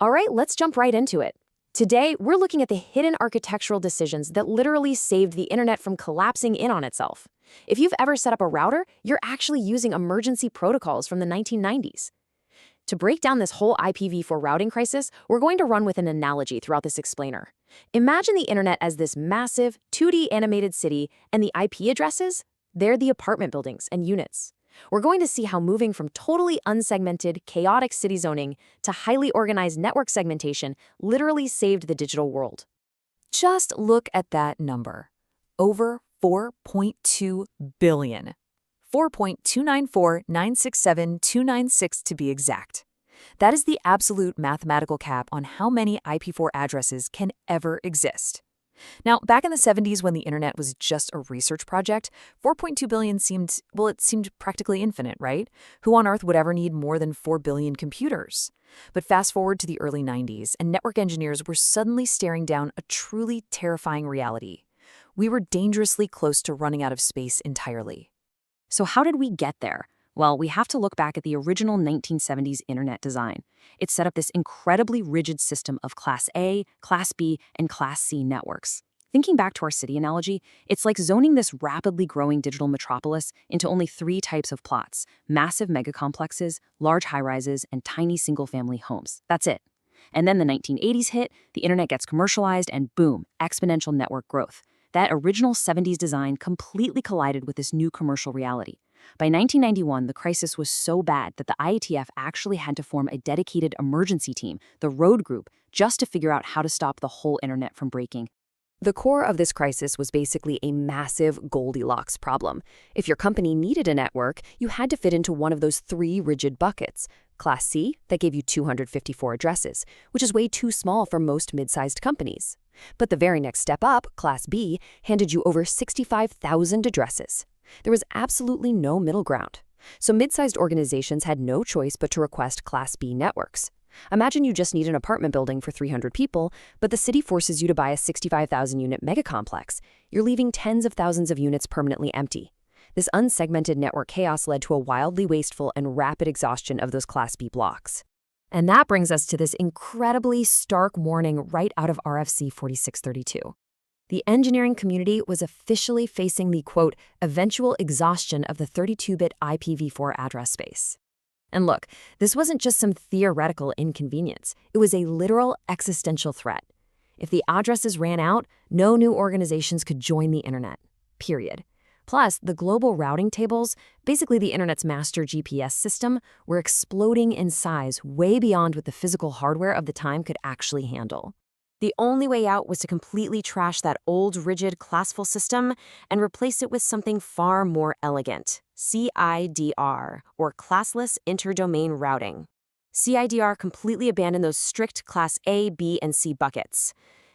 All right, let's jump right into it. Today, we're looking at the hidden architectural decisions that literally saved the internet from collapsing in on itself. If you've ever set up a router, you're actually using emergency protocols from the 1990s. To break down this whole IPv4 routing crisis, we're going to run with an analogy throughout this explainer. Imagine the internet as this massive, 2D animated city, and the IP addresses? They're the apartment buildings and units. We're going to see how moving from totally unsegmented, chaotic city zoning to highly organized network segmentation literally saved the digital world. Just look at that number. Over 4.2 billion. 4.294,967,296 to be exact. That is the absolute mathematical cap on how many IP4 addresses can ever exist. Now, back in the 70s when the internet was just a research project, 4.2 billion seemed practically infinite, right? Who on earth would ever need more than 4 billion computers? But fast forward to the early 90s, and network engineers were suddenly staring down a truly terrifying reality. We were dangerously close to running out of space entirely. So how did we get there? Well, we have to look back at the original 1970s internet design. It set up this incredibly rigid system of Class A, Class B, and Class C networks. Thinking back to our city analogy, it's like zoning this rapidly growing digital metropolis into only 3 types of plots: massive megacomplexes, large high-rises, and tiny single-family homes. That's it. And then the 1980s hit, the internet gets commercialized, and boom, exponential network growth. That original 70s design completely collided with this new commercial reality. By 1991, the crisis was so bad that the IETF actually had to form a dedicated emergency team, the Road Group, just to figure out how to stop the whole internet from breaking. The core of this crisis was basically a massive Goldilocks problem. If your company needed a network, you had to fit into one of those 3 rigid buckets. Class C, that gave you 254 addresses, which is way too small for most mid-sized companies. But the very next step up, Class B, handed you over 65,000 addresses. There was absolutely no middle ground. So mid-sized organizations had no choice but to request Class B networks. Imagine you just need an apartment building for 300 people, but the city forces you to buy a 65,000-unit megacomplex. You're leaving tens of thousands of units permanently empty. This unsegmented network chaos led to a wildly wasteful and rapid exhaustion of those Class B blocks. And that brings us to this incredibly stark warning right out of RFC 4632. The engineering community was officially facing the, quote, eventual exhaustion of the 32-bit IPv4 address space. And look, this wasn't just some theoretical inconvenience. It was a literal existential threat. If the addresses ran out, no new organizations could join the internet, period. Plus, the global routing tables, basically the internet's master GPS system, were exploding in size way beyond what the physical hardware of the time could actually handle. The only way out was to completely trash that old, rigid, classful system and replace it with something far more elegant: CIDR, or Classless Interdomain Routing. CIDR completely abandoned those strict Class A, B, and C buckets.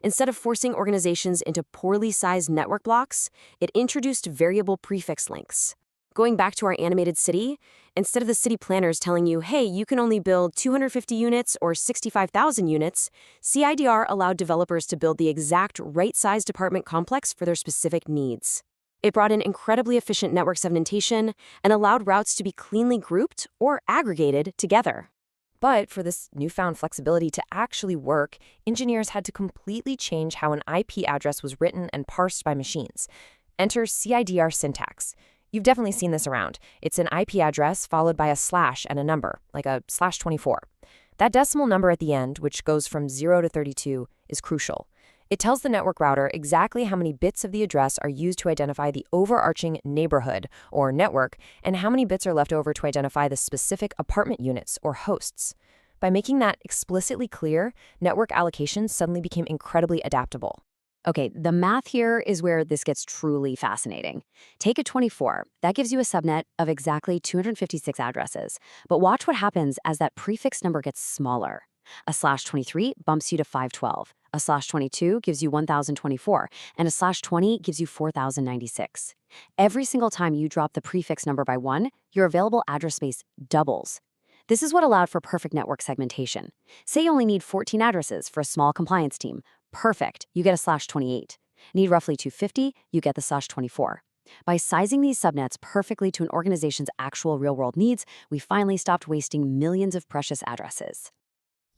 Instead of forcing organizations into poorly sized network blocks, it introduced variable prefix links. Going back to our animated city, instead of the city planners telling you, hey, you can only build 250 units or 65,000 units, CIDR allowed developers to build the exact right-sized apartment complex for their specific needs. It brought in incredibly efficient network segmentation and allowed routes to be cleanly grouped or aggregated together. But for this newfound flexibility to actually work, engineers had to completely change how an IP address was written and parsed by machines. Enter CIDR syntax. You've definitely seen this around. It's an IP address followed by a slash and a number, like a /24. That decimal number at the end, which goes from 0 to 32, is crucial. It tells the network router exactly how many bits of the address are used to identify the overarching neighborhood, or network, and how many bits are left over to identify the specific apartment units, or hosts. By making that explicitly clear, network allocation suddenly became incredibly adaptable. Okay, the math here is where this gets truly fascinating. Take a 24. That gives you a subnet of exactly 256 addresses. But watch what happens as that prefix number gets smaller. A /23 bumps you to 512. A /22 gives you 1024. And a /20 gives you 4096. Every single time you drop the prefix number by 1, your available address space doubles. This is what allowed for perfect network segmentation. Say you only need 14 addresses for a small compliance team. Perfect, you get a /28. Need roughly 250, you get the /24. By sizing these subnets perfectly to an organization's actual real-world needs, we finally stopped wasting millions of precious addresses.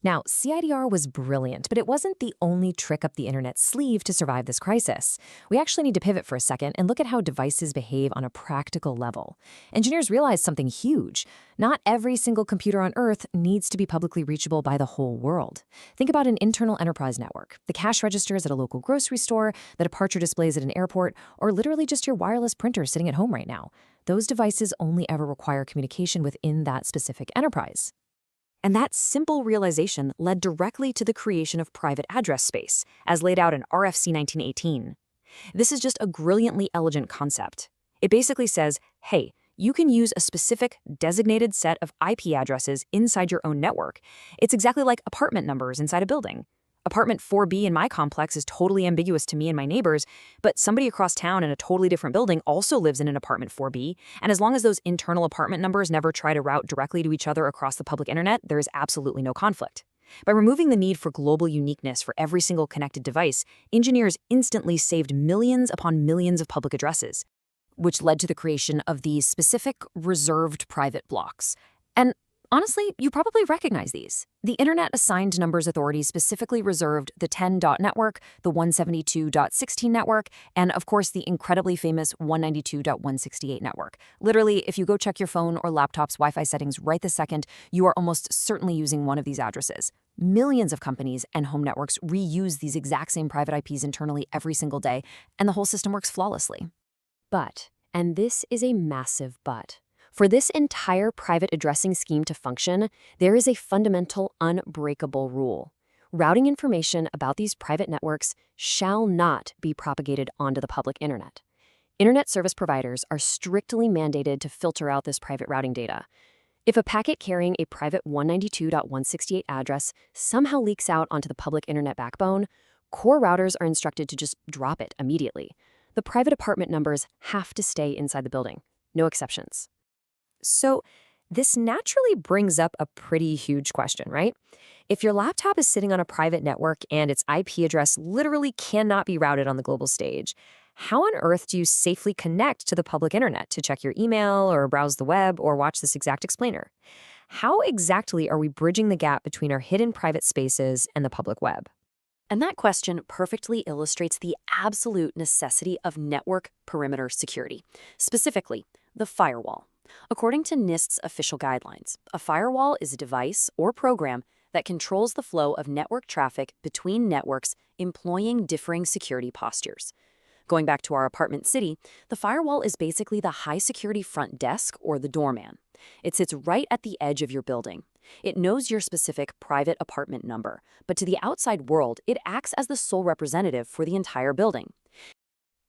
Now, CIDR was brilliant, but it wasn't the only trick up the internet's sleeve to survive this crisis. We actually need to pivot for a second and look at how devices behave on a practical level. Engineers realized something huge. Not every single computer on Earth needs to be publicly reachable by the whole world. Think about an internal enterprise network, the cash registers at a local grocery store, the departure displays at an airport, or literally just your wireless printer sitting at home right now. Those devices only ever require communication within that specific enterprise. And that simple realization led directly to the creation of private address space, as laid out in RFC 1918. This is just a brilliantly elegant concept. It basically says, hey, you can use a specific designated set of IP addresses inside your own network. It's exactly like apartment numbers inside a building. Apartment 4B in my complex is totally ambiguous to me and my neighbors, but somebody across town in a totally different building also lives in an apartment 4B, and as long as those internal apartment numbers never try to route directly to each other across the public internet, there is absolutely no conflict. By removing the need for global uniqueness for every single connected device, engineers instantly saved millions upon millions of public addresses, which led to the creation of these specific reserved private blocks. And honestly, you probably recognize these. The Internet Assigned Numbers Authority specifically reserved the 10.network, the 172.16 network, and of course the incredibly famous 192.168 network. Literally, if you go check your phone or laptop's Wi-Fi settings right this second, you are almost certainly using one of these addresses. Millions of companies and home networks reuse these exact same private IPs internally every single day, and the whole system works flawlessly. But, and this is a massive but, for this entire private addressing scheme to function, there is a fundamental, unbreakable rule. Routing information about these private networks shall not be propagated onto the public internet. Internet service providers are strictly mandated to filter out this private routing data. If a packet carrying a private 192.168 address somehow leaks out onto the public internet backbone, core routers are instructed to just drop it immediately. The private apartment numbers have to stay inside the building. No exceptions. So this naturally brings up a pretty huge question, right? If your laptop is sitting on a private network and its IP address literally cannot be routed on the global stage, how on earth do you safely connect to the public internet to check your email or browse the web or watch this exact explainer? How exactly are we bridging the gap between our hidden private spaces and the public web? And that question perfectly illustrates the absolute necessity of network perimeter security, specifically the firewall. According to NIST's official guidelines, a firewall is a device or program that controls the flow of network traffic between networks employing differing security postures. Going back to our apartment city, the firewall is basically the high-security front desk or the doorman. It sits right at the edge of your building. It knows your specific private apartment number, but to the outside world, it acts as the sole representative for the entire building.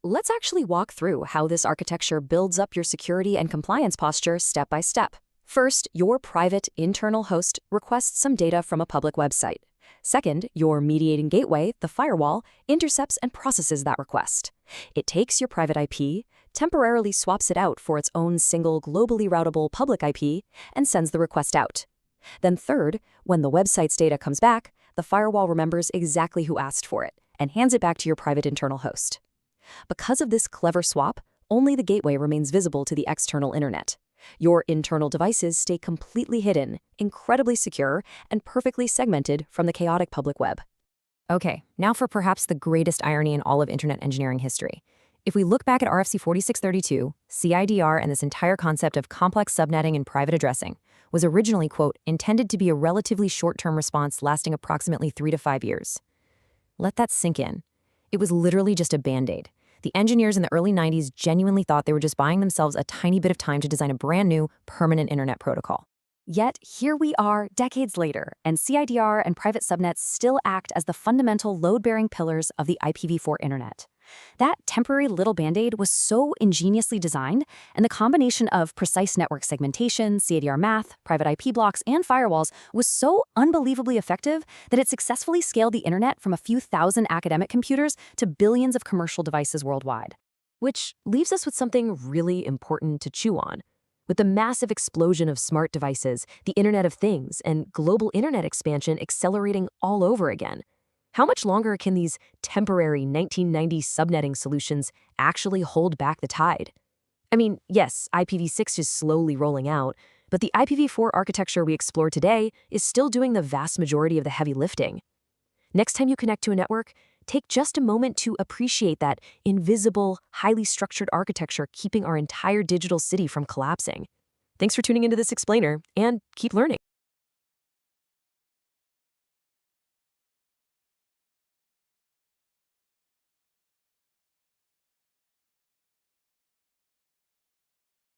Let's actually walk through how this architecture builds up your security and compliance posture step by step. First, your private internal host requests some data from a public website. Second, your mediating gateway, the firewall, intercepts and processes that request. It takes your private IP, temporarily swaps it out for its own single globally routable public IP, and sends the request out. Then third, when the website's data comes back, the firewall remembers exactly who asked for it and hands it back to your private internal host. Because of this clever swap, only the gateway remains visible to the external internet. Your internal devices stay completely hidden, incredibly secure, and perfectly segmented from the chaotic public web. Okay, now for perhaps the greatest irony in all of internet engineering history. If we look back at RFC 4632, CIDR and this entire concept of complex subnetting and private addressing was originally, quote, intended to be a relatively short-term response lasting approximately 3 to 5 years. Let that sink in. It was literally just a band-aid. The engineers in the early 90s genuinely thought they were just buying themselves a tiny bit of time to design a brand new, permanent internet protocol. Yet, here we are, decades later, and CIDR and private subnets still act as the fundamental load-bearing pillars of the IPv4 internet. That temporary little band-aid was so ingeniously designed, and the combination of precise network segmentation, CIDR math, private IP blocks, and firewalls was so unbelievably effective that it successfully scaled the internet from a few thousand academic computers to billions of commercial devices worldwide. Which leaves us with something really important to chew on. With the massive explosion of smart devices, the Internet of Things, and global internet expansion accelerating all over again, how much longer can these temporary 1990s subnetting solutions actually hold back the tide? I mean, yes, IPv6 is slowly rolling out, But the IPv4 architecture we explore today is still doing the vast majority of the heavy lifting. Next time you connect to a network, take just a moment to appreciate that invisible, highly structured architecture keeping our entire digital city from collapsing. Thanks for tuning into this explainer, and keep learning.